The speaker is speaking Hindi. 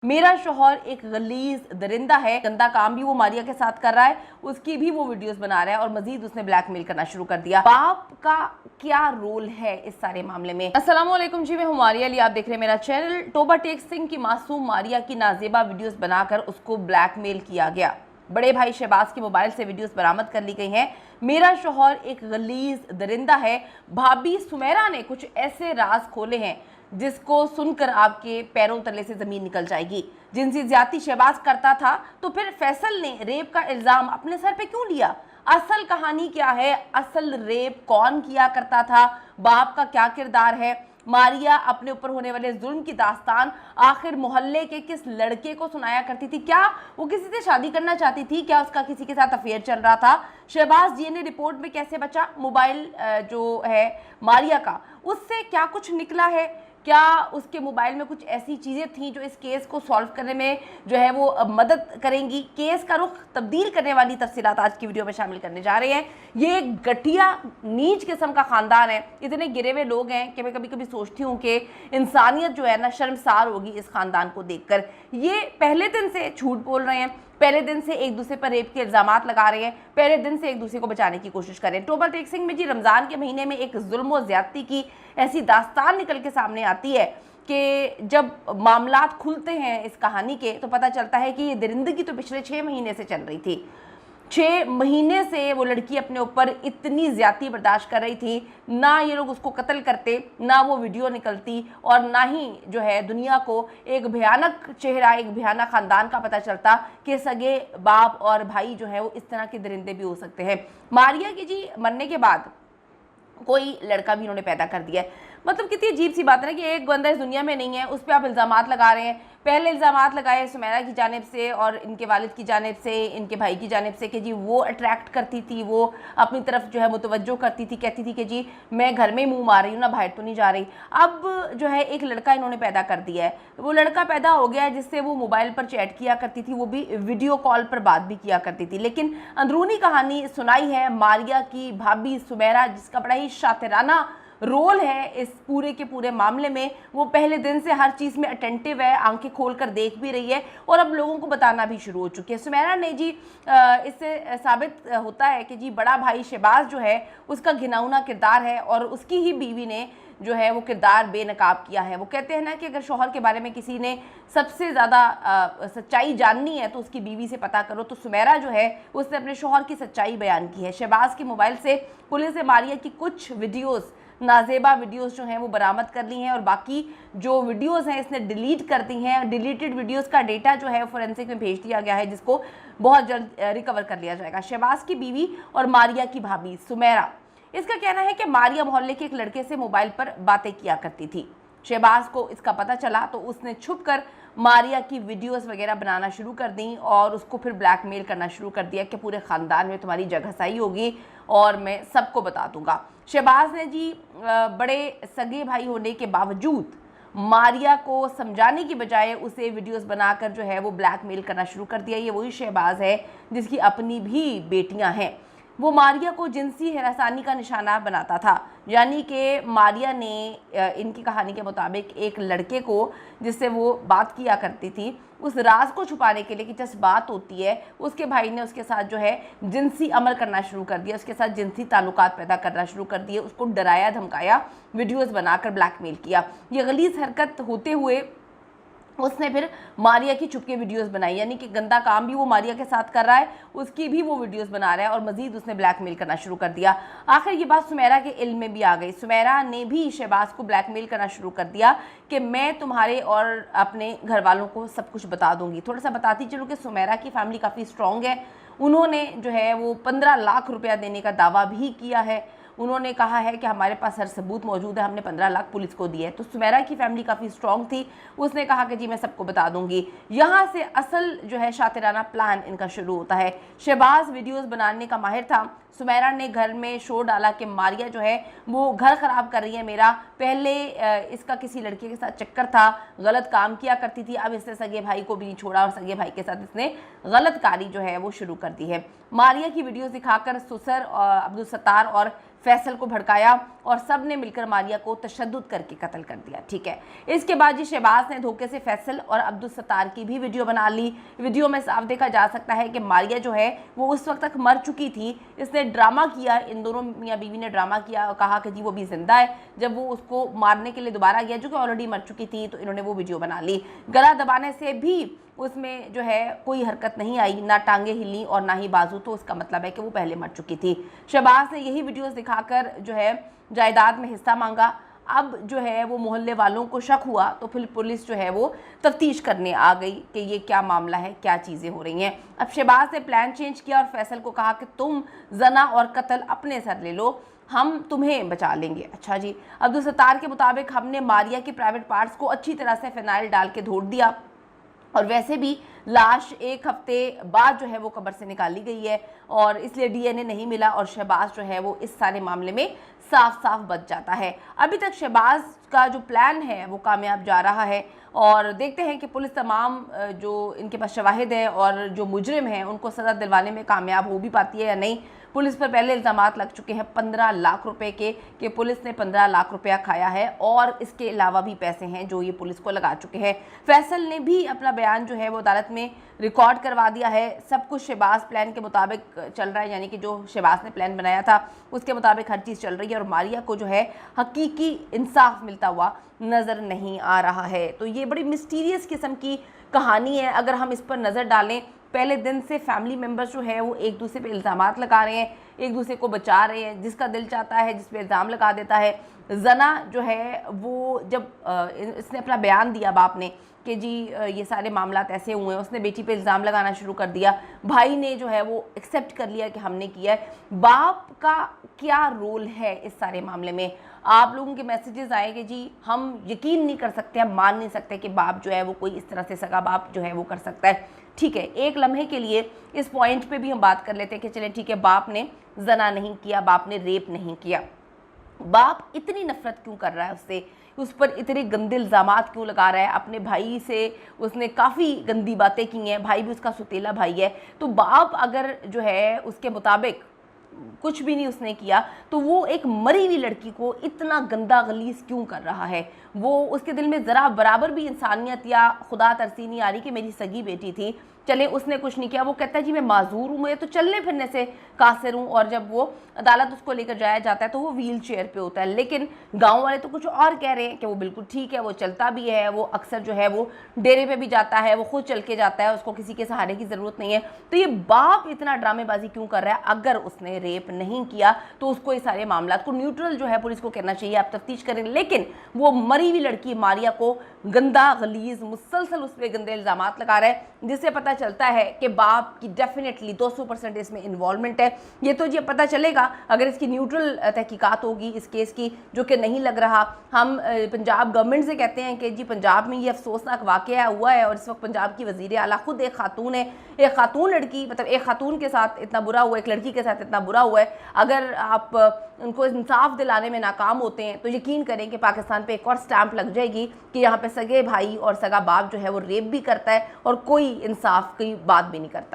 मेरा शौहर एक गलीज दरिंदा है, गंदा काम भी वो मारिया के साथ कर रहा है, उसकी भी वो वीडियोस बना रहा है और मजीद उसने ब्लैकमेल करना शुरू कर दिया। बाप का क्या रोल है इस सारे मामले में? अस्सलाम वालेकुम जी, मैं हूं मारिया अली, आप देख रहे हैं मेरा चैनल। तोबा टेक सिंह की मासूम मारिया की नाजेबा वीडियोस बनाकर उसको ब्लैकमेल किया गया। बड़े भाई शहबाज के मोबाइल से वीडियोस बरामद कर ली गई हैं। मेरा शौहर एक गलीज दरिंदा है। भाभी सुमेरा ने कुछ ऐसे राज खोले हैं जिसको सुनकर आपके पैरों तले से जमीन निकल जाएगी। जिनसी ज्यादती शहबाज करता था तो फिर फैसल ने रेप का इल्जाम अपने सर पे क्यों लिया? असल कहानी क्या है? असल रेप कौन किया करता था? बाप का क्या किरदार है? मारिया अपने ऊपर होने वाले जुल्म की दास्तान आखिर मोहल्ले के किस लड़के को सुनाया करती थी? क्या वो किसी से शादी करना चाहती थी? क्या उसका किसी के साथ अफेयर चल रहा था? शहबाज डीएनए रिपोर्ट में कैसे बचा? मोबाइल जो है मारिया का, उससे क्या कुछ निकला है? क्या उसके मोबाइल में कुछ ऐसी चीज़ें थीं जो इस केस को सॉल्व करने में जो है वो मदद करेंगी? केस का रुख तब्दील करने वाली तफसीलात आज की वीडियो में शामिल करने जा रहे हैं। ये एक घटिया नीच किस्म का ख़ानदान है, इतने गिरे हुए लोग हैं कि मैं कभी कभी सोचती हूँ कि इंसानियत जो है ना शर्मसार होगी इस ख़ानदान को देखकर। ये पहले दिन से झूठ बोल रहे हैं, पहले दिन से एक दूसरे पर रेप के इल्जामात लगा रहे हैं, पहले दिन से एक दूसरे को बचाने की कोशिश कर रहे हैं। तोबा टेक सिंह में जी रमज़ान के महीने में एक जुल्म और ज़्यादती की ऐसी दास्तान निकल के सामने आती है कि जब मामलात खुलते हैं इस कहानी के तो पता चलता है कि ये दरिंदगी तो पिछले 6 महीने से चल रही थी। 6 महीने से वो लड़की अपने ऊपर इतनी ज्यादती बर्दाश्त कर रही थी। ना ये लोग उसको कत्ल करते, ना वो वीडियो निकलती, और ना ही जो है दुनिया को एक भयानक चेहरा, एक भयानक खानदान का पता चलता कि सगे बाप और भाई जो है वो इस तरह के दरिंदे भी हो सकते हैं। मारिया की जी मरने के बाद कोई लड़का भी इन्होंने पैदा कर दिया है। मतलब कितनी अजीब सी बात है ना कि एक बंदा इस दुनिया में नहीं है, उस पर आप इल्ज़ामात लगा रहे हैं। पहले इल्ज़ामात लगाए सुमेरा की जानिब से और इनके वालिद की जानिब से, इनके भाई की जानिब से कि जी वो अट्रैक्ट करती थी, वो अपनी तरफ जो है मुतवज्जो करती थी, कहती थी कि जी मैं घर में ही मुँह मार रही हूँ ना, बाहर तो नहीं जा रही। अब जो है एक लड़का इन्होंने पैदा कर दिया है। वो लड़का पैदा हो गया है जिससे वो मोबाइल पर चैट किया करती थी, वो भी वीडियो कॉल पर बात भी किया करती थी। लेकिन अंदरूनी कहानी सुनाई है मारिया की भाभी सुमेरा, जिसका बड़ा ही शातिराना रोल है इस पूरे के पूरे मामले में। वो पहले दिन से हर चीज़ में अटेंटिव है, आंखें खोलकर देख भी रही है और अब लोगों को बताना भी शुरू हो चुकी है। सुमेरा ने जी इससे साबित होता है कि जी बड़ा भाई शहबाज जो है उसका घिनौना किरदार है और उसकी ही बीवी ने जो है वो किरदार बेनकाब किया है। वो कहते हैं ना कि अगर शौहर के बारे में किसी ने सबसे ज़्यादा सच्चाई जाननी है तो उसकी बीवी से पता करो। तो सुमेरा जो है उसने अपने शौहर की सच्चाई बयान की है। शहबाज के मोबाइल से पुलिस ने मारिया की कुछ वीडियोज़, नाजेबा वीडियोस जो हैं वो बरामद कर ली हैं और बाकी जो वीडियोस हैं इसने डिलीट कर दी हैं। डिलीटेड वीडियोस का डेटा जो है फोरेंसिक में भेज दिया गया है, जिसको बहुत जल्द रिकवर कर लिया जाएगा। शहबाज की बीवी और मारिया की भाभी सुमेरा, इसका कहना है कि मारिया मोहल्ले के एक लड़के से मोबाइल पर बातें किया करती थी। शहबाज को इसका पता चला तो उसने छुपकर मारिया की वीडियोस वगैरह बनाना शुरू कर दी और उसको फिर ब्लैकमेल करना शुरू कर दिया कि पूरे ख़ानदान में तुम्हारी जगहसाई होगी और मैं सबको बता दूंगा। शहबाज ने जी बड़े सगे भाई होने के बावजूद मारिया को समझाने की बजाय उसे वीडियोस बनाकर जो है वो ब्लैकमेल करना शुरू कर दिया। ये वही शहबाज है जिसकी अपनी भी बेटियां हैं। वो मारिया को जिनसी हरासानी का निशाना बनाता था, यानी कि मारिया ने इनकी कहानी के मुताबिक एक लड़के को जिससे वो बात किया करती थी, उस राज को छुपाने के लिए कि जैसे बात होती है, उसके भाई ने उसके साथ जो है जिनसी अमल करना शुरू कर दिया, उसके साथ जिनसी ताल्लुकात पैदा करना शुरू कर दिए, उसको डराया धमकाया, वीडियोस बनाकर ब्लैकमेल किया। ये गलीज़ हरकत होते हुए उसने फिर मारिया की छुपके वीडियोस बनाई, यानी कि गंदा काम भी वो मारिया के साथ कर रहा है, उसकी भी वो वीडियोस बना रहा है और मजीद उसने ब्लैकमेल करना शुरू कर दिया। आखिर ये बात सुमेरा के इल्म में भी आ गई। सुमेरा ने भी शहबाज को ब्लैकमेल करना शुरू कर दिया कि मैं तुम्हारे और अपने घर वालों को सब कुछ बता दूंगी। थोड़ा सा बताती चलो कि सुमेरा की फैमिली काफ़ी स्ट्रॉन्ग है। उन्होंने जो है वो 15 लाख रुपया देने का दावा भी किया है। उन्होंने कहा है कि हमारे पास हर सबूत मौजूद है, हमने 15 लाख पुलिस को दिए। तो सुमेरा की फैमिली काफ़ी स्ट्रॉन्ग थी, उसने कहा कि जी मैं सबको बता दूंगी। यहाँ से असल जो है शातिराना प्लान इनका शुरू होता है। शहबाज वीडियोस बनाने का माहिर था। सुमेरा ने घर में शोर डाला कि मारिया जो है वो घर ख़राब कर रही है मेरा, पहले इसका किसी लड़के के साथ चक्कर था, गलत काम किया करती थी, अब इसने सगे भाई को भी नहीं छोड़ा और सगे भाई के साथ इसने गलत कारी जो है वो शुरू कर दी है। मारिया की वीडियोस दिखाकर सुसर और अब्दुल सत्तार और फैसल को भड़काया और सब ने मिलकर मारिया को तशद्दुद करके कत्ल कर दिया। ठीक है, इसके बाद जी शहबाज ने धोखे से फैसल और अब्दुल सत्तार की भी वीडियो बना ली। वीडियो में साफ देखा जा सकता है कि मारिया जो है वो उस वक्त तक मर चुकी थी। इसने ड्रामा किया, इन दोनों मियाँ बीवी ने ड्रामा किया और कहा कि जी वो भी जिंदा है। जब वो उसको मारने के लिए दोबारा गया जो कि ऑलरेडी मर चुकी थी, तो इन्होंने वो वीडियो बना ली। गला दबाने से भी उसमें जो है कोई हरकत नहीं आई, ना टांगे हिली और ना ही बाजू, तो उसका मतलब है कि वो पहले मर चुकी थी। शहबाज ने यही वीडियोस दिखाकर जो है जायदाद में हिस्सा मांगा। अब जो है वो मोहल्ले वालों को शक हुआ, तो फिर पुलिस जो है वो तफ्तीश करने आ गई कि ये क्या मामला है, क्या चीज़ें हो रही हैं। अब शहबाज ने प्लान चेंज किया और फैसल को कहा कि तुम जना और कत्ल अपने सर ले लो, हम तुम्हें बचा लेंगे। अच्छा जी, अब्दुल सत्तार के मुताबिक हमने मारिया के प्राइवेट पार्ट्स को अच्छी तरह से फिनाइल डाल के धोड़ दिया और वैसे भी लाश एक हफ्ते बाद जो है वो कब्र से निकाली गई है और इसलिए डीएनए नहीं मिला और शहबाज जो है वो इस सारे मामले में साफ साफ बच जाता है। अभी तक शहबाज का जो प्लान है वो कामयाब जा रहा है और देखते हैं कि पुलिस तमाम जो इनके पास शवाहिद हैं और जो मुजरिम हैं उनको सज़ा दिलवाने में कामयाब हो भी पाती है या नहीं। पुलिस पर पहले इल्ज़ामात लग चुके हैं 15 लाख रुपए के कि पुलिस ने 15 लाख रुपया खाया है और इसके अलावा भी पैसे हैं जो ये पुलिस को लगा चुके हैं। फैसल ने भी अपना बयान जो है वो अदालत में रिकॉर्ड करवा दिया है। सब कुछ शहबाज प्लान के मुताबिक चल रहा है, यानी कि जो शहबाज ने प्लान बनाया था उसके मुताबिक हर चीज़ चल रही है और मारिया को जो है हकीकी इंसाफ मिलता हुआ नज़र नहीं आ रहा है। तो ये बड़ी मिस्टीरियस किस्म की कहानी है। अगर हम इस पर नज़र डालें, पहले दिन से फैमिली मेम्बर्स जो है वो एक दूसरे पे इल्ज़ामात लगा रहे हैं, एक दूसरे को बचा रहे हैं, जिसका दिल चाहता है जिस पे इल्ज़ाम लगा देता है। जना जो है वो जब इसने अपना बयान दिया बाप ने कि जी ये सारे मामलात ऐसे हुए हैं, उसने बेटी पे इल्ज़ाम लगाना शुरू कर दिया। भाई ने जो है वो एक्सेप्ट कर लिया कि हमने किया है। बाप का क्या रोल है इस सारे मामले में? आप लोगों के मैसेजेस आए कि जी हम यकीन नहीं कर सकते, हम मान नहीं सकते कि बाप जो है वो कोई इस तरह से सगा बाप जो है वो कर सकता है। ठीक है, एक लम्हे के लिए इस पॉइंट पे भी हम बात कर लेते हैं कि चले ठीक है, बाप ने जना नहीं किया, बाप ने रेप नहीं किया, बाप इतनी नफरत क्यों कर रहा है उससे, उस पर इतने गंदे इल्ज़ामात क्यों लगा रहा है? अपने भाई से उसने काफ़ी गंदी बातें की हैं, भाई भी उसका सुतीला भाई है। तो बाप अगर जो है उसके मुताबिक कुछ भी नहीं उसने किया तो वो एक मरी हुई लड़की को इतना गंदा गलीज क्यों कर रहा है? वो उसके दिल में ज़रा बराबर भी इंसानियत या खुदा तरसी नहीं आ रही कि मेरी सगी बेटी थी, चले उसने कुछ नहीं किया, वो कहता है जी मैं माजूर हूँ, मैं तो चलने फिरने से कासिर हूँ। और जब वो अदालत उसको लेकर जाया जाता है तो वो व्हील चेयर पे होता है, लेकिन गांव वाले तो कुछ और कह रहे हैं कि वो बिल्कुल ठीक है, वो चलता भी है, वो अक्सर जो है वो डेरे पे भी जाता है, वो खुद चल के जाता है, उसको किसी के सहारे की ज़रूरत नहीं है। तो ये बाप इतना ड्रामेबाजी क्यों कर रहा है? अगर उसने रेप नहीं किया तो उसको ये सारे मामला को न्यूट्रल जो है पुलिस को कहना चाहिए, आप तफ्तीश करें। लेकिन वो मरी हुई लड़की मारिया को गंदा गलीज मुसलसल उस पर गंदे इल्ज़ामात लगा रहा है, जिससे पता चलता है कि बाप की डेफिनेटली 200% इसमें इन्वॉल्वमेंट है। ये तो जी पता चलेगा अगर इसकी न्यूट्रल तहकीकात होगी इस केस की, जो कि नहीं लग रहा। हम पंजाब गवर्नमेंट से कहते हैं कि जी पंजाब में ये अफसोसनाक वाक़या हुआ है और इस वक्त पंजाब की वज़ीर आला खुद एक खातून है, एक खातून लड़की, मतलब एक खातून के साथ इतना बुरा हुआ, एक लड़की के साथ इतना बुरा हुआ है। अगर आप उनको इंसाफ दिलाने में नाकाम होते हैं तो यकीन करें कि पाकिस्तान पे एक और स्टैंप लग जाएगी कि यहाँ पे सगे भाई और सगा बाप जो है वो रेप भी करता है और कोई इंसाफ की बात भी नहीं करता।